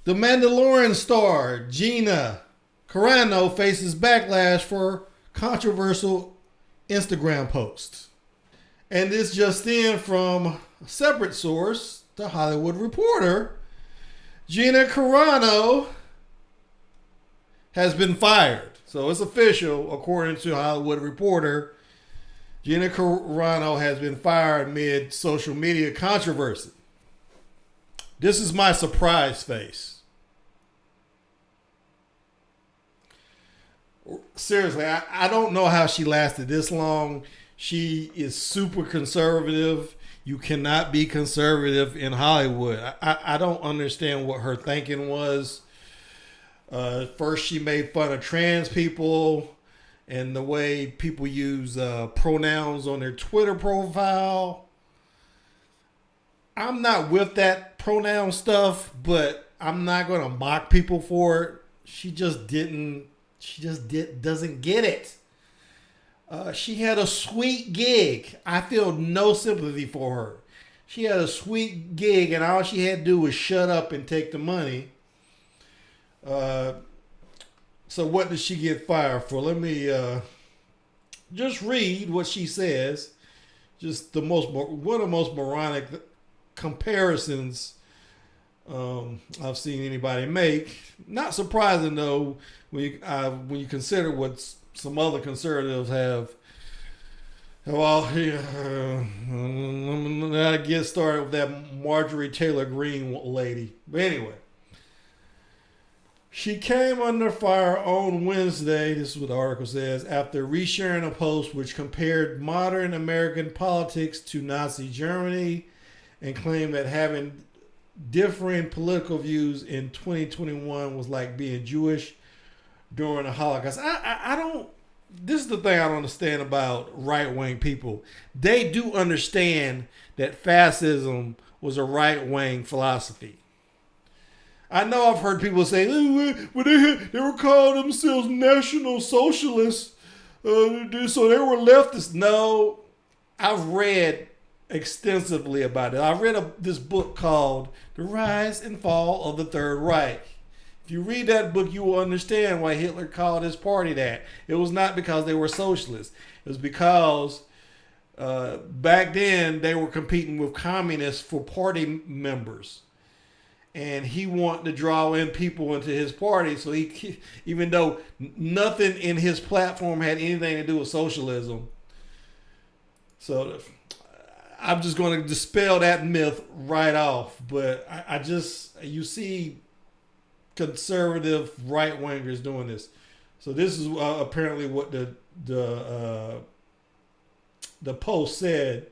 The Mandalorian star Gina Carano faces backlash for controversial Instagram post. And this just in from a separate source, The Hollywood Reporter. Gina Carano has been fired. So it's official, according to Hollywood Reporter. Gina Carano has been fired amid social media controversy. This is my surprise face. Seriously, I don't know how she lasted this long. She is super conservative. You cannot be conservative in Hollywood. I don't understand what her thinking was. First, she made fun of trans people and the way people use pronouns on their Twitter profile. I'm not with that pronoun stuff, but I'm not going to mock people for it. She just doesn't get it. She had a sweet gig. I feel no sympathy for her. She had a sweet gig, and all she had to do was shut up and take the money. So what did she get fired for? Let me just read what she says. Just one of the most moronic comparisons I've seen anybody make. Not surprising though, when you consider what some other conservatives have. Well, I get started with that Marjorie Taylor Greene lady. But anyway, she came under fire on Wednesday, this is what the article says, after resharing a post which compared modern American politics to Nazi Germany and claimed that having differing political views in 2021 was like being Jewish during the Holocaust. I don't, this is the thing I don't understand about right-wing people. They do understand that fascism was a right-wing philosophy. I know I've heard people say, well, they were calling themselves National Socialists, so they were leftists. No, I've read extensively about it. I read this book called The Rise and Fall of the Third Reich. If you read that book, you will understand why Hitler called his party that. It was not because they were socialists. It was because back then they were competing with communists for party members. And he wanted to draw in people into his party. So he, even though nothing in his platform had anything to do with socialism. So I'm just going to dispel that myth right off. But you see conservative right-wingers doing this. So this is apparently what the post said.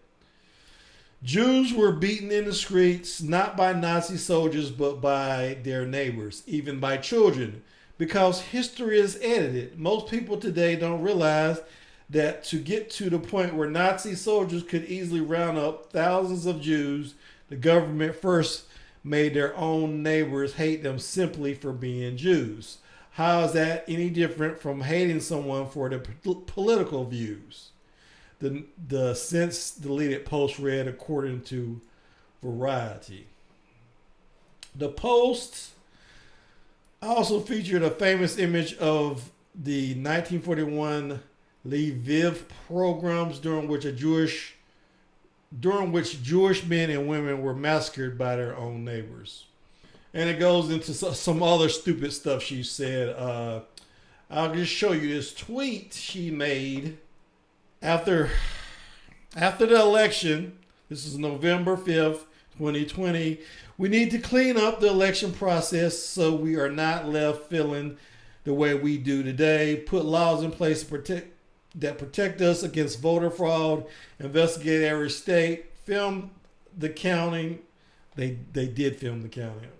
Jews were beaten in the streets, not by Nazi soldiers, but by their neighbors, even by children, because history is edited. Most people today don't realize that to get to the point where Nazi soldiers could easily round up thousands of Jews, the government first made their own neighbors hate them simply for being Jews. How is that any different from hating someone for their political views? The since deleted post read according to Variety. The post also featured a famous image of the 1941 Lviv pogroms during which Jewish men and women were massacred by their own neighbors. And it goes into some other stupid stuff she said. I'll just show you this tweet she made after the election. This is November 5th, 2020. We need to clean up the election process so we are not left feeling the way we do today. Put laws in place that protect us against voter fraud. Investigate every state. Film the counting. They did film the counting.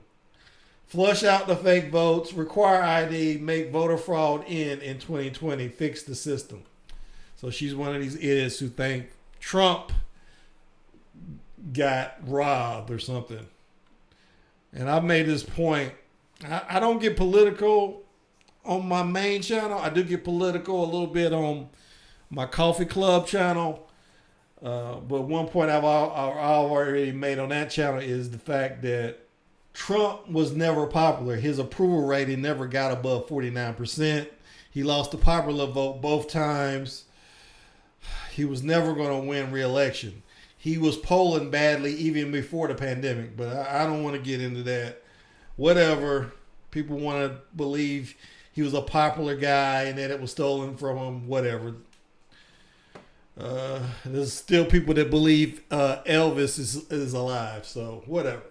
Flush out the fake votes. Require ID. Make voter fraud in 2020. Fix the system. So she's one of these idiots who think Trump got robbed or something. And I've made this point. I don't get political on my main channel. I do get political a little bit on my coffee club channel. But one point I've already made on that channel is the fact that Trump was never popular. His approval rating never got above 49%. He lost the popular vote both times. He was never going to win re-election. He was polling badly even before the pandemic, but I don't want to get into that. Whatever. People want to believe he was a popular guy and that it was stolen from him. Whatever. There's still people that believe Elvis is alive. So whatever.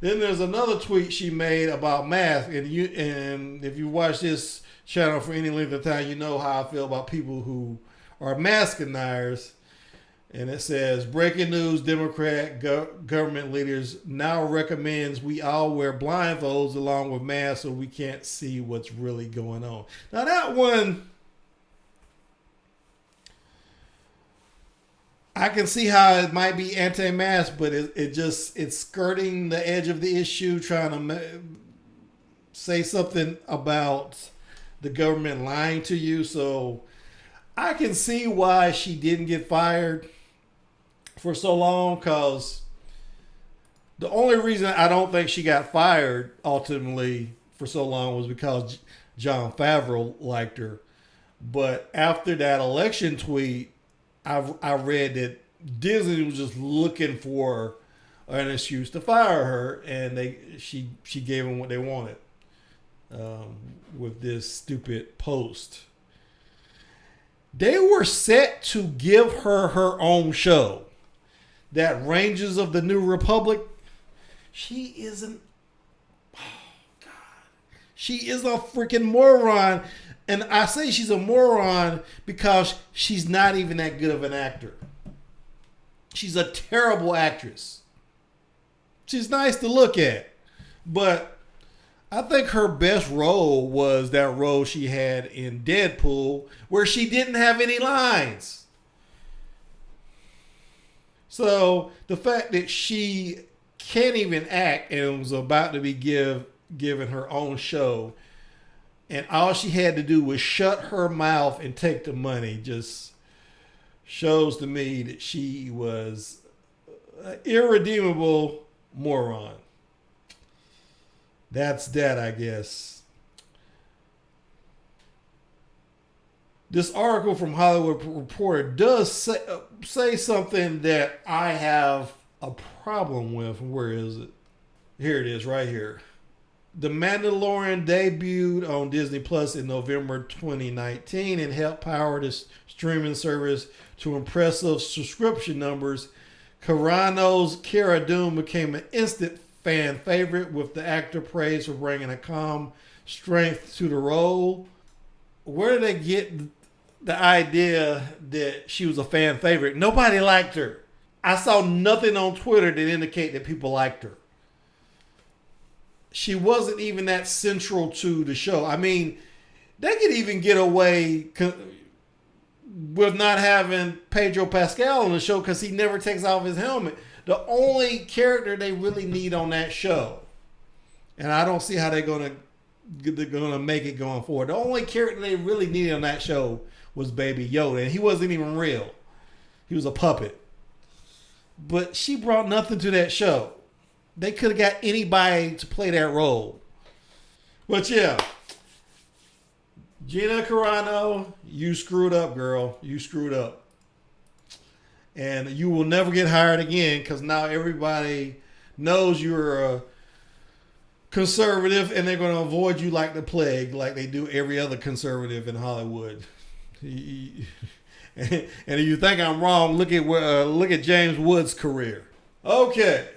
Then there's another tweet she made about masks, and if you watch this channel for any length of time, you know how I feel about people who are mask deniers. And it says, breaking news, Democrat government leaders now recommends we all wear blindfolds along with masks so we can't see what's really going on. Now that one, I can see how it might be anti-mask, but it's skirting the edge of the issue, trying to say something about the government lying to you. So I can see why she didn't get fired for so long, because the only reason I don't think she got fired ultimately for so long was because Jon Favreau liked her. But after that election tweet, I read that Disney was just looking for an excuse to fire her, and she gave them what they wanted with this stupid post. They were set to give her own show. That Rangers of the New Republic, she isn't. Oh God, she is a freaking moron, and I say she's a moron because she's not even that good of an actor. She's a terrible actress. She's nice to look at, but I think her best role was that role she had in Deadpool, where she didn't have any lines. So the fact that she can't even act and was about to be given her own show, and all she had to do was shut her mouth and take the money, just shows to me that she was an irredeemable moron. That's that, I guess. This article from Hollywood Reporter does say something that I have a problem with. Where is it? Here it is, right here. The Mandalorian debuted on Disney Plus in November 2019 and helped power this streaming service to impressive subscription numbers. Carano's Cara Dune became an instant fan favorite, with the actor praised for bringing a calm strength to the role. Where did they get the idea that she was a fan favorite? Nobody liked her. I saw nothing on Twitter that indicated that people liked her. She wasn't even that central to the show. I mean, they could even get away with not having Pedro Pascal on the show because he never takes off his helmet. The only character they really need on that show, and I don't see how they're gonna make it going forward. The only character they really needed on that show was Baby Yoda, and he wasn't even real. He was a puppet. But she brought nothing to that show. They could have got anybody to play that role. But yeah, Gina Carano, you screwed up, girl. You screwed up. And you will never get hired again, because now everybody knows you're a conservative and they're going to avoid you like the plague, like they do every other conservative in Hollywood. And if you think I'm wrong, look at James Woods' career. Okay.